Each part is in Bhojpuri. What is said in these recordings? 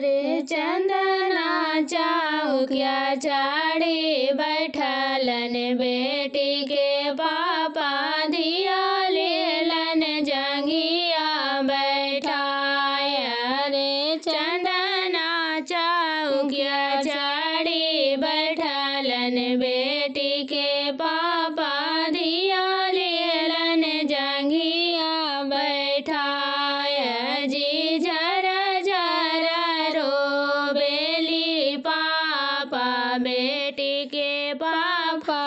रे चंदना चौकिया चढ़ी बैठलन बेटी के पापा धिया लेलन जंगिया बैठाया रे चंदना चौकिया चढ़ी बैठलन बेटी के पापा धिया लेलन जंगिया बैठाया जी झरा झरा रो बेली पापा बेटी के पापा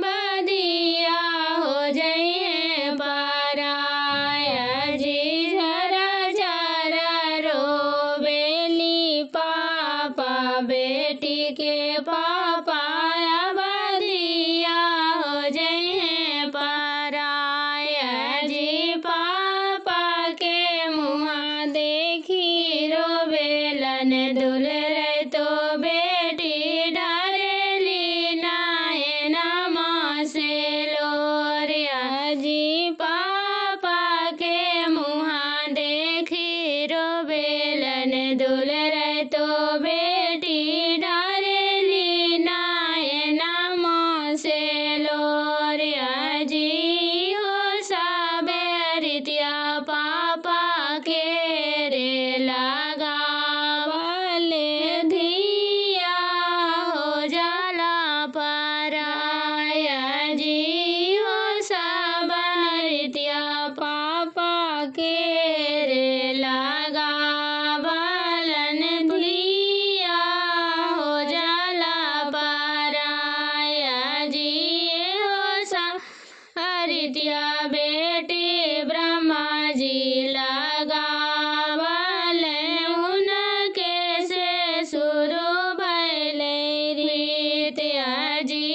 बदिया हो जइए पराया जी झरा झरा रो बेली पापा बेटी के पापा बदिया हो जइए पराया जी पापा के मुँह देखी रोवेलन दुलरे तो बेटी डरेली नयनमा से लोरिया जी पापा के मुँह देखी रोवेलन दुलरे तो बेटी डरेली नयनमा से लोरिया जी हो साबेरितिया पापा के रे लगा वाले धिया हो जाला पराया जी हो साबेरितिया पापा के रे लगा वालन धिया हो जाला पराया जी हो सा हरितिया बेटी ब्रह्मा जी लगावल उनके से शुरू भैले रीतिया जी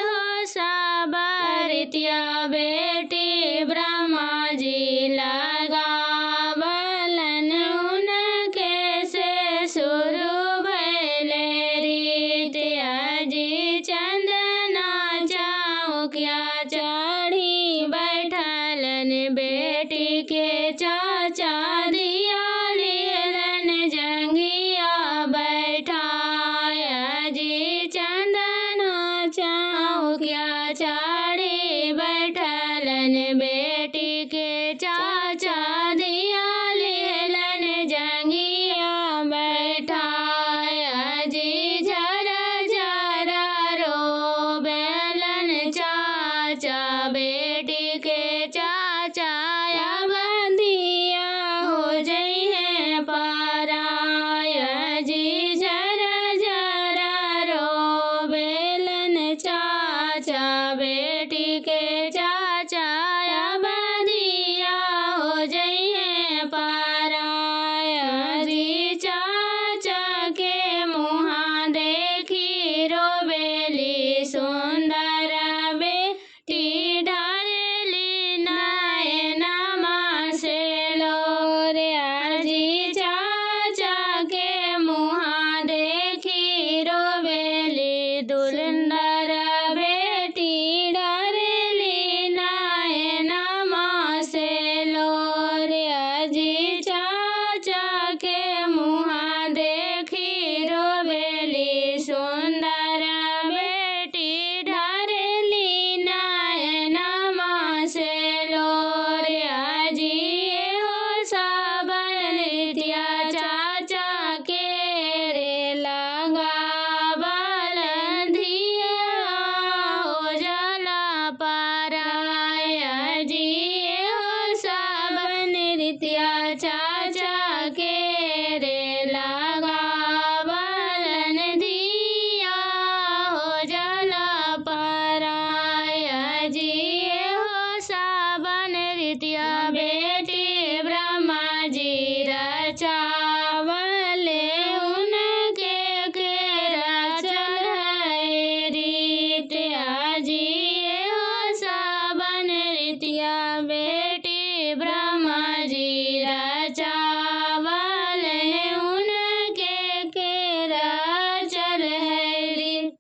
हो साबरितिया बेटी ब्रह्मा जी लगावलन उनके से शुरू भैले रीतिया जी चंदना चौकिया चढ़ी बैठलन बेटी के चाचा दिया लेलन जंगिया बैठाया जी चंदना चौकिया चढ़ी बैठलन बेटी के चाचा दिया लेलन जंगिया बैठाया जी झरा झरा रो बेलन चाचा बेटी के चाचा बंदिया हो जइए पराया जी झरा झरा रो बेलन चाचा बेटी के चाचा बंदिया हो जइए पराया जी चाचा के मुँह देखी रोबेली सुंदर बेटी ढारेली नयनमा से लोरिया जी चाचा के मुँह देखी रोबेली दुलंदर बेटी ढारेली नयनमा से लोरिया जी चाचा के मुँह देखी रोबेली सुंदर बेटी ढारेली नयनमा से लोरिया जी हो साबरितिया चाचा के रे लगा बालन धिया हो जाला पराया जी हो साबरितिया चाचा के रे लगा बालन धिया हो जाला पराया जी हो साबरितिया बेटी ब्रह्मा जी रचावले उनके के रचल है रीतिया जी हो साबरितिया बेटी ब्रह्मा जी रचावले उनके के रचल है रीत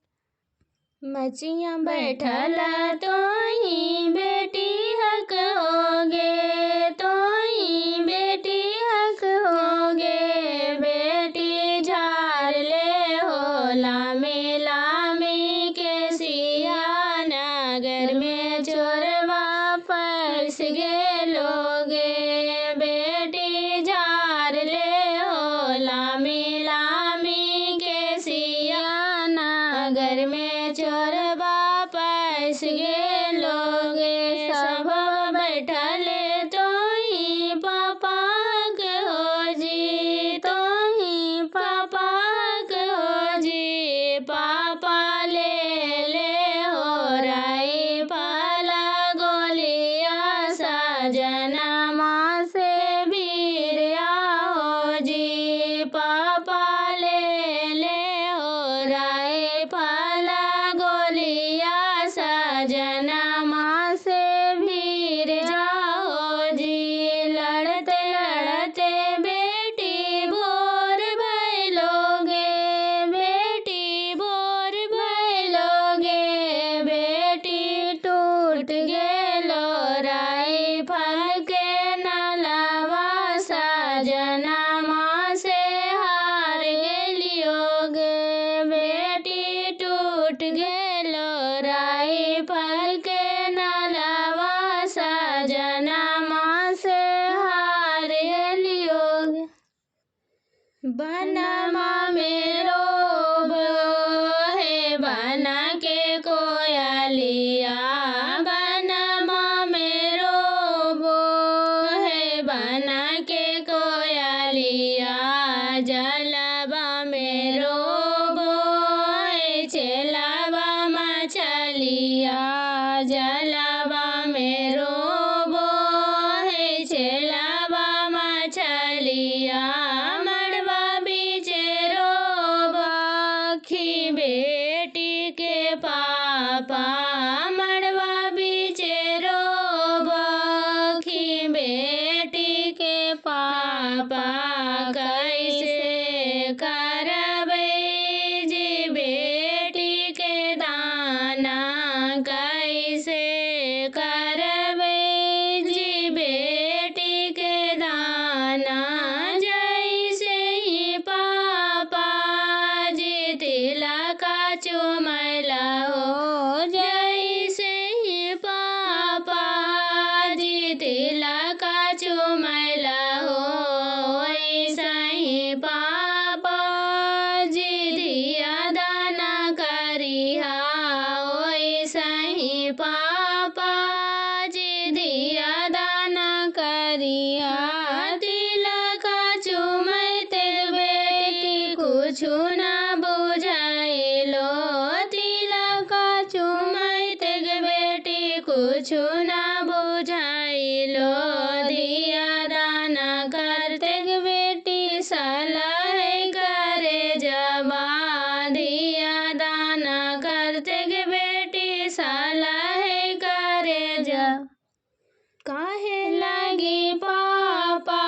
मचिया बैठल तो ही बेटी हक होगे तो ही बेटी हक होगे बेटी बनमा में रोबो है बन के कोयलिया, बनमा में रोबो है बन के कोयलिया, जलवा में रोबो है चेलवा मछलिया, जलवा में रोबो है चेलवा मछलिया, बेटी के पापा मड़वा बीचे रोबखी, बेटी के पापा कैसे करबै जी बेटी के दाना, कैसे करबै जी बेटी के दाना, जैसे ही पापा जी तिलक चुमैला हो, जैसे ही पापा जी तिलक चुमैला हो, वैसा ही पापा जी दिया दाना करिहा, वैसा ही पापा जी दिया दाना करिहा, तिलक चुमैते बेटी कुछु ना बुझाइलो, तिलक चुमैते बेटी कुछु ना बुझाइलो, दिया दाना करते बेटी सलाह करे जबा, दिया दाना करते बेटी सलाह करे जब, काहे लगी पापा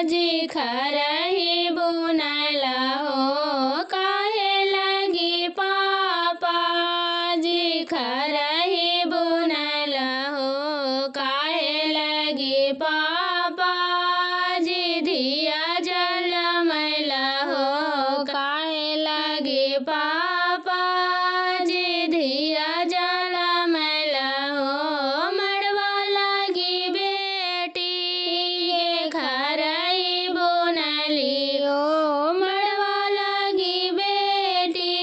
जी खरही बुनैला हो, काहे लगी पापा जी खरही बुनैला हो, काहे लगी पापा जी दिया जलमैला हो, काहे लगी पापा जी दिया जलमैला हो, मड़वा लगी बेटी ये खरही बुनली हो, मड़वा लगी बेटी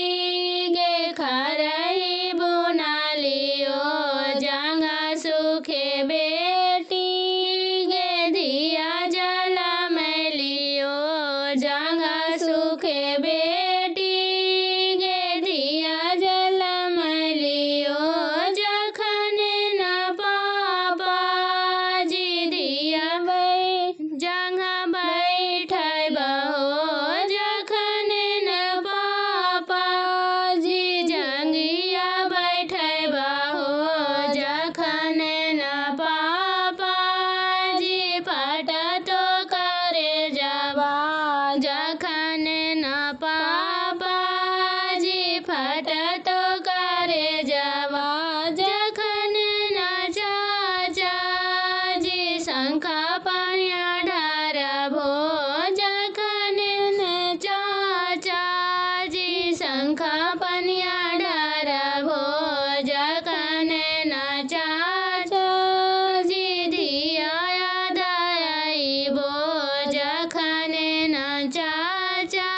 गे खरही बुनली हो, जंगा सूखे बेटी गे दिया जलमैली हो, जंगा सूखे बेटी गे दिया जलमैली हो, जखन न पापा जी दिया जंगा बैठब हो, जखन न पापा जी जंगिया बैठब हो, जखन न पापा जी फटतो करे जबा, जखन न पापा जी फटतो करे जबा, जखन न चाचा जी शंखा पानिया ढारबो, जखन न चाचा जी शंखा पानिया ढारबो, जखन न चाचा जी दिया याद आइबो, जखन न चाचा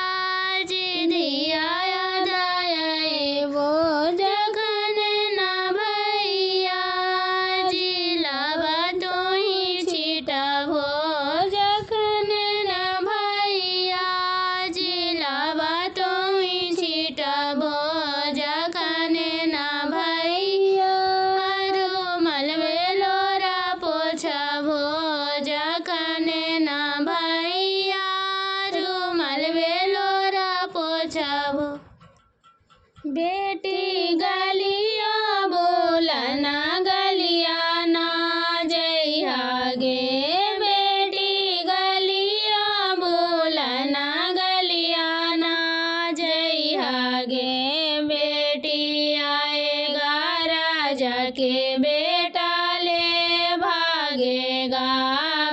जी दिया याद आइबो, जखन न भैया जी लाबा तोही छिटबो, जखन न भैया जी लाबा तोही छिटबो, जखन न भैया रुमाल बेलोरा पोछबो, जखन न भैया रुमाल बेलोरा पोछबो, बेटी गलिया बोलना गलिया ना जइहा गे, बेटी गलिया बोलना गलिया ना जइहा गे, बेटी आएगा राजा के बेटा ले भागेगा,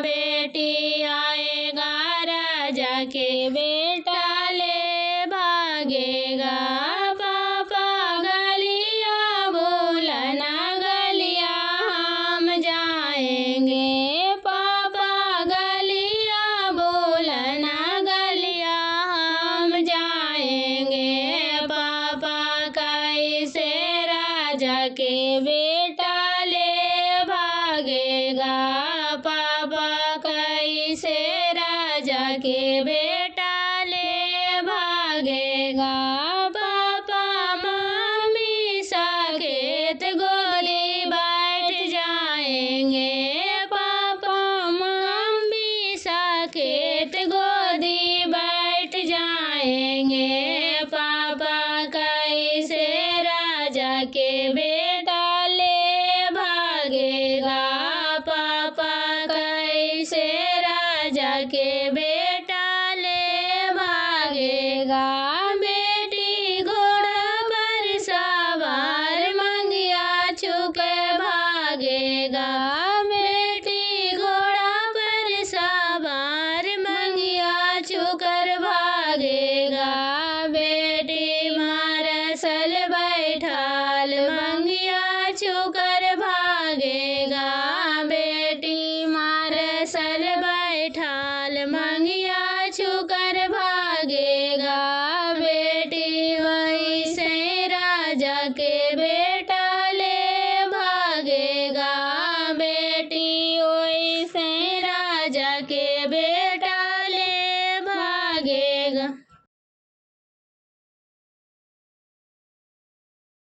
बेटी आएगा राजा के बेटा ले भागेगा, पापा गलिया बोलना गलिया हम जाएंगे, पापा गलिया बोलना गलिया भागेगा बेटी वैसे राजा के बेटा ले भागेगा बेटी वैसे राजा के बेटा ले भागेगा।